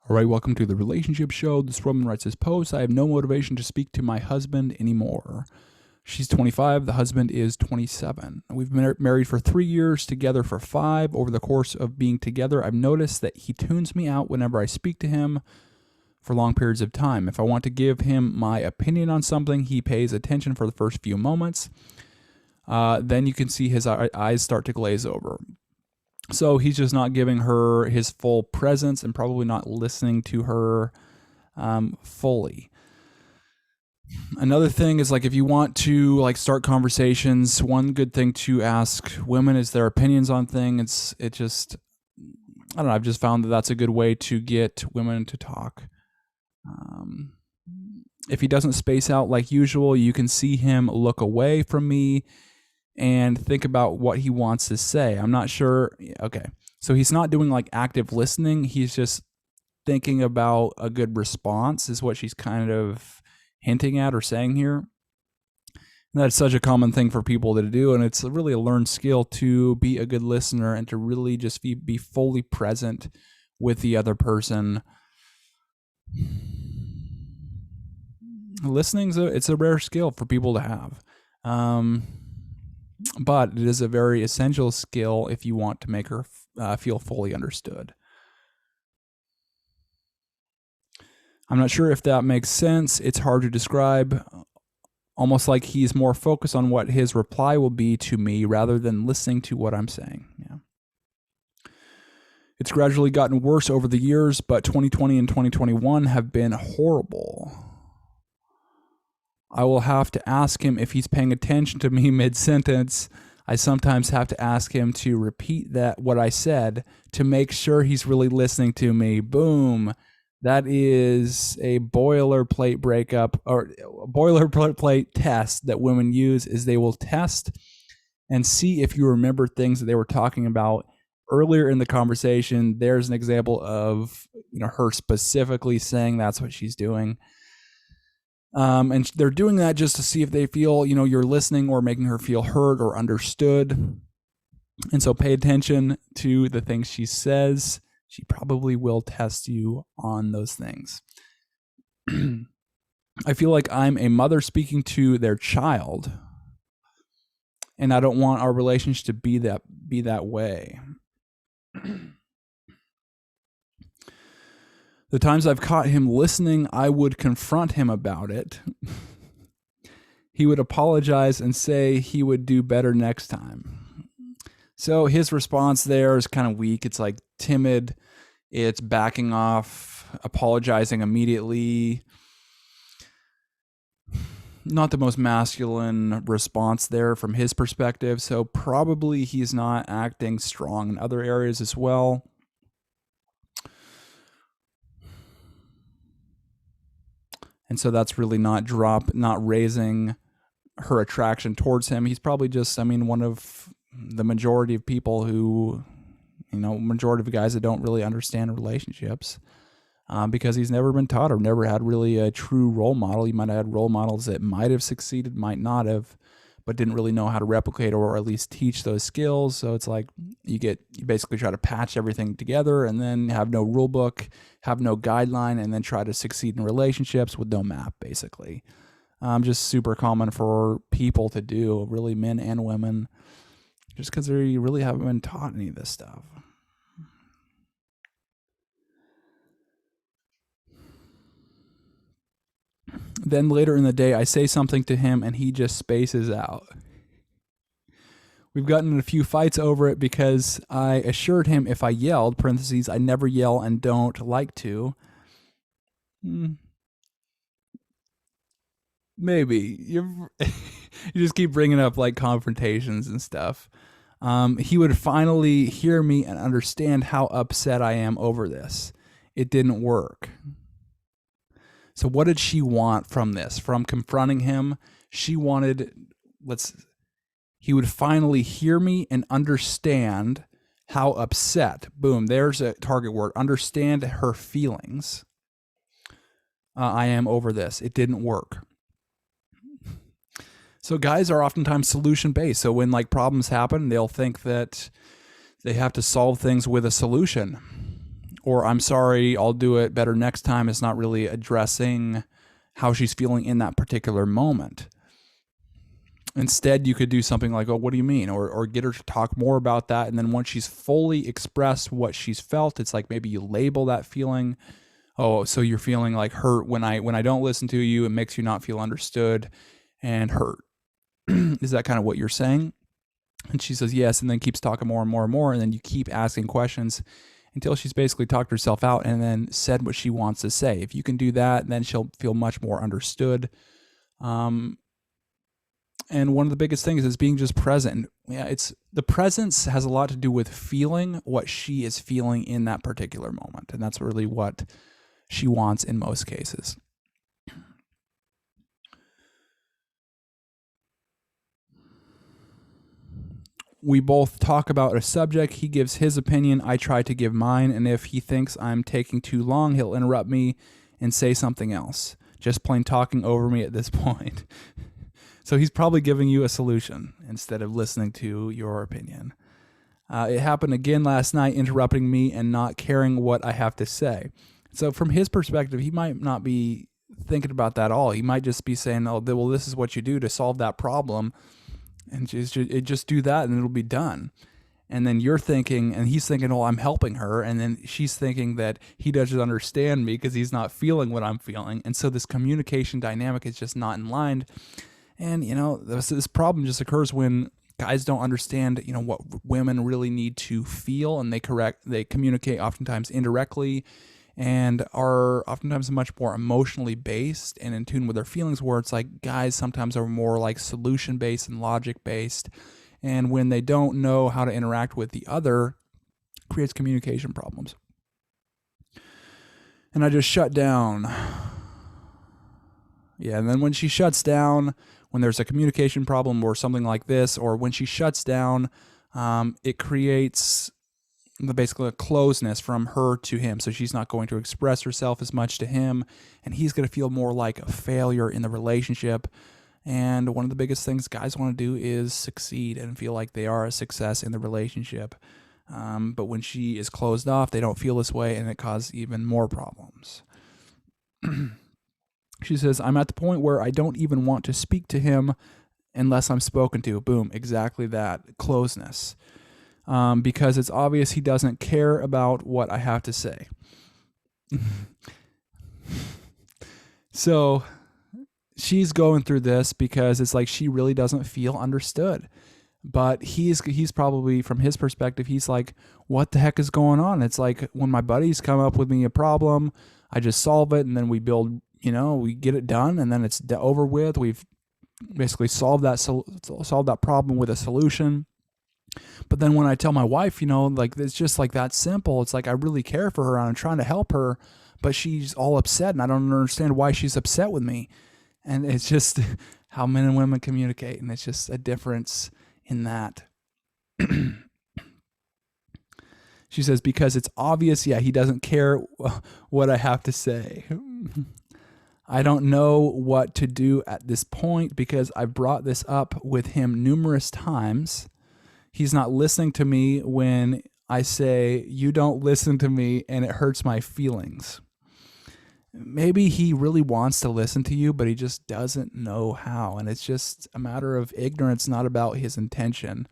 All right, welcome to the relationship show. This woman writes this post. I have no motivation to speak to my husband anymore. She's 25. The husband is 27. We've been married for 3 years, together for 5. Over the course of being together, I've noticed that he tunes me out whenever I speak to him for long periods of time. If I want to give him my opinion on something, he pays attention for the first few moments. Then you can see his eyes start to glaze over. So he's just not giving her his full presence and probably not listening to her fully. Another thing is, like, if you want to like start conversations, one good thing to ask women is their opinions on things. I don't know, I've just found that that's a good way to get women to talk. If he doesn't space out like usual, you can see him look away from me and think about what he wants to say. I'm not sure. Okay. So he's not doing like active listening. He's just thinking about a good response is what she's kind of hinting at or saying here. And that's such a common thing for people to do. And it's really a learned skill to be a good listener and to really just be fully present with the other person. Listening, it's a rare skill for people to have. But it is a very essential skill if you want to make her feel fully understood. I'm not sure if that makes sense. It's hard to describe. Almost like he's more focused on what his reply will be to me rather than listening to what I'm saying. Yeah. It's gradually gotten worse over the years, but 2020 and 2021 have been horrible. I will have to ask him if he's paying attention to me mid-sentence. I sometimes have to ask him to repeat what I said to make sure he's really listening to me. Boom. That is a boilerplate breakup or boilerplate test that women use. Is they will test and see if you remember things that they were talking about earlier in the conversation. There's an example of her specifically saying that's what she's doing. And they're doing that just to see if they feel, you're listening or making her feel heard or understood. And so pay attention to the things she says. She probably will test you on those things. I feel like I'm a mother speaking to their child, and I don't want our relationship to be that way. The times I've caught him listening, I would confront him about it. He would apologize and say he would do better next time. So his response there is kind of weak. It's like timid. It's backing off, apologizing immediately. Not the most masculine response there from his perspective. So probably he's not acting strong in other areas as well. And so that's really not raising her attraction towards him. He's probably just, one of the majority of people who, majority of guys that don't really understand relationships because he's never been taught or never had really a true role model. You might have had role models that might have succeeded, might not have, but didn't really know how to replicate or at least teach those skills. So it's like you basically try to patch everything together and then have no rule book, have no guideline, and then try to succeed in relationships with no map, basically. Just super common for people to do, really men and women, just because they really haven't been taught any of this stuff. Then later in the day, I say something to him and he just spaces out. We've gotten in a few fights over it because I assured him if I yelled, parentheses, I never yell and don't like to. Maybe. You just keep bringing up like confrontations and stuff. He would finally hear me and understand how upset I am over this. It didn't work. So what did she want from this? From confronting him? She wanted, he would finally hear me and understand how upset. Boom, there's a target word. Understand her feelings. I am over this. It didn't work. So guys are oftentimes solution-based. So when like problems happen, they'll think that they have to solve things with a solution. or I'm sorry, I'll do it better next time, is not really addressing how she's feeling in that particular moment. Instead, you could do something like, oh, what do you mean? Or get her to talk more about that. And then once she's fully expressed what she's felt, it's like maybe you label that feeling. Oh, so you're feeling like hurt when I don't listen to you. It makes you not feel understood and hurt. Is that kind of what you're saying? And she says yes, and then keeps talking more and more and more. And then you keep asking questions until she's basically talked herself out and then said what she wants to say. If you can do that, then she'll feel much more understood. And one of the biggest things is being just present. Yeah, it's the presence has a lot to do with feeling what she is feeling in that particular moment. And that's really what she wants in most cases. We both talk about a subject. He gives his opinion. I try to give mine. And if he thinks I'm taking too long, he'll interrupt me and say something else. Just plain talking over me at this point. So he's probably giving you a solution instead of listening to your opinion. It happened again last night, interrupting me and not caring what I have to say. So from his perspective, he might not be thinking about that at all. He might just be saying, oh, well, this is what you do to solve that problem. And just do that and it'll be done. And then you're thinking, and he's thinking, oh, I'm helping her. And then she's thinking that he doesn't understand me because he's not feeling what I'm feeling. And so this communication dynamic is just not in line. And, this problem just occurs when guys don't understand, what women really need to feel, and they communicate oftentimes indirectly and are oftentimes much more emotionally based and in tune with their feelings, where it's like guys sometimes are more like solution based and logic based. And when they don't know how to interact with the other, it creates communication problems. And I just shut down. Yeah, and then when she shuts down, when there's a communication problem or something like this, or when she shuts down, it creates basically a closeness from her to him. So she's not going to express herself as much to him, and he's going to feel more like a failure in the relationship. And one of the biggest things guys want to do is succeed and feel like they are a success in the relationship. But when she is closed off, they don't feel this way, and it causes even more problems. She says, I'm at the point where I don't even want to speak to him unless I'm spoken to. Boom, exactly that, closeness. Because it's obvious he doesn't care about what I have to say. So she's going through this because it's like she really doesn't feel understood. But he's probably, from his perspective, he's like, what the heck is going on? It's like when my buddies come up with me a problem, I just solve it, and then we build, we get it done, and then it's over with. We've basically solved that problem with a solution. But then when I tell my wife, like it's just like that simple. It's like I really care for her and I'm trying to help her, but she's all upset and I don't understand why she's upset with me. And it's just how men and women communicate, and it's just a difference in that. She says, because it's obvious, he doesn't care what I have to say. I don't know what to do at this point because I've brought this up with him numerous times. He's not listening to me when I say, you don't listen to me, and it hurts my feelings. Maybe he really wants to listen to you, but he just doesn't know how. And it's just a matter of ignorance, not about his intention.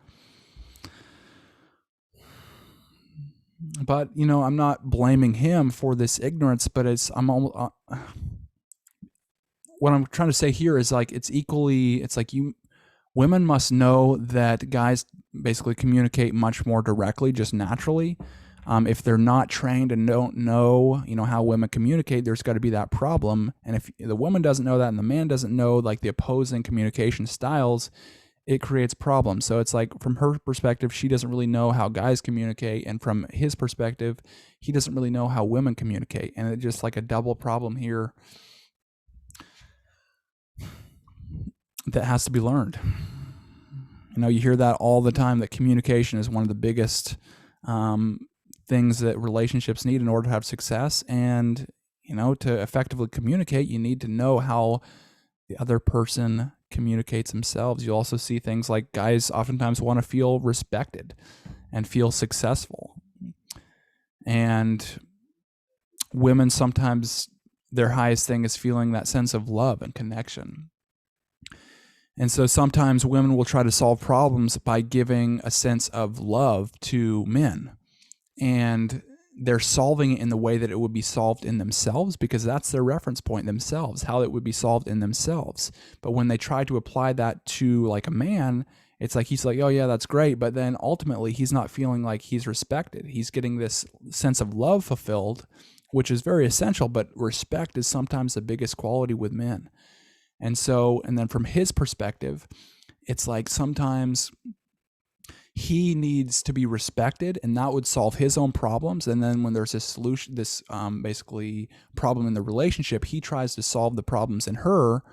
But, I'm not blaming him for this ignorance, but what I'm trying to say here is like, women must know that guys basically communicate much more directly, just naturally. If they're not trained and don't know, how women communicate, there's got to be that problem. And if the woman doesn't know that and the man doesn't know like the opposing communication styles, it creates problems. So it's like from her perspective, she doesn't really know how guys communicate. And from his perspective, he doesn't really know how women communicate. And it's just like a double problem here that has to be learned. You hear that all the time, that communication is one of the biggest things that relationships need in order to have success. And, to effectively communicate, you need to know how the other person communicates themselves. You also see things like guys oftentimes want to feel respected and feel successful. And women sometimes their highest thing is feeling that sense of love and connection. And so sometimes women will try to solve problems by giving a sense of love to men. And they're solving it in the way that it would be solved in themselves, because that's their reference point themselves, how it would be solved in themselves. But when they try to apply that to like a man, it's like he's like, oh yeah, that's great. But then ultimately he's not feeling like he's respected. He's getting this sense of love fulfilled, which is very essential, but respect is sometimes the biggest quality with men. And so, and then from his perspective, it's like sometimes he needs to be respected, and that would solve his own problems. And then when there's this solution, this basically problem in the relationship, he tries to solve the problems in her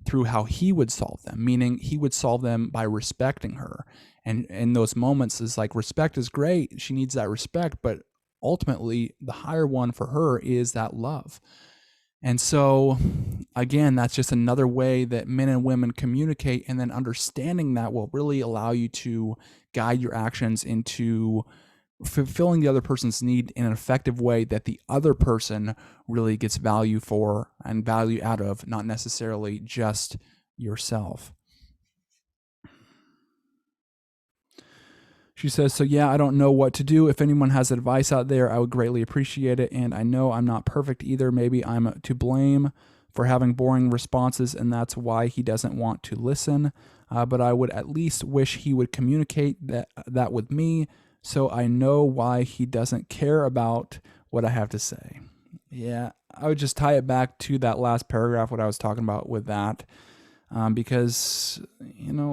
through how he would solve them, meaning he would solve them by respecting her. And in those moments, is like, respect is great. She needs that respect, but ultimately the higher one for her is that love. And so, again, that's just another way that men and women communicate, and then understanding that will really allow you to guide your actions into fulfilling the other person's need in an effective way that the other person really gets value for and value out of, not necessarily just yourself. She says, so yeah, I don't know what to do. If anyone has advice out there, I would greatly appreciate it. And I know I'm not perfect either. Maybe I'm to blame for having boring responses, and that's why he doesn't want to listen. But I would at least wish he would communicate that with me, so I know why he doesn't care about what I have to say. Yeah, I would just tie it back to that last paragraph, what I was talking about with that. Because,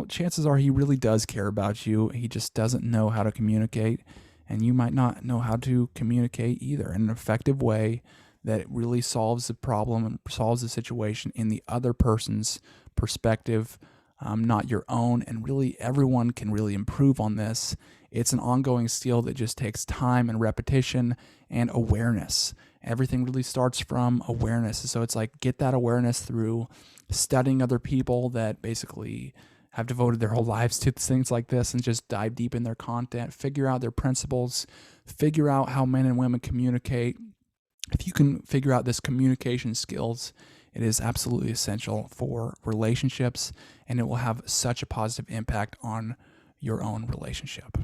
chances are he really does care about you. He just doesn't know how to communicate, and you might not know how to communicate either in an effective way that it really solves the problem and solves the situation in the other person's perspective, not your own. And really, everyone can really improve on this. It's an ongoing skill that just takes time and repetition and awareness. Everything really starts from awareness. So it's like, get that awareness through studying other people that basically have devoted their whole lives to things like this, and just dive deep in their content, figure out their principles, figure out how men and women communicate. If you can figure out this communication skills, it is absolutely essential for relationships, and it will have such a positive impact on your own relationship.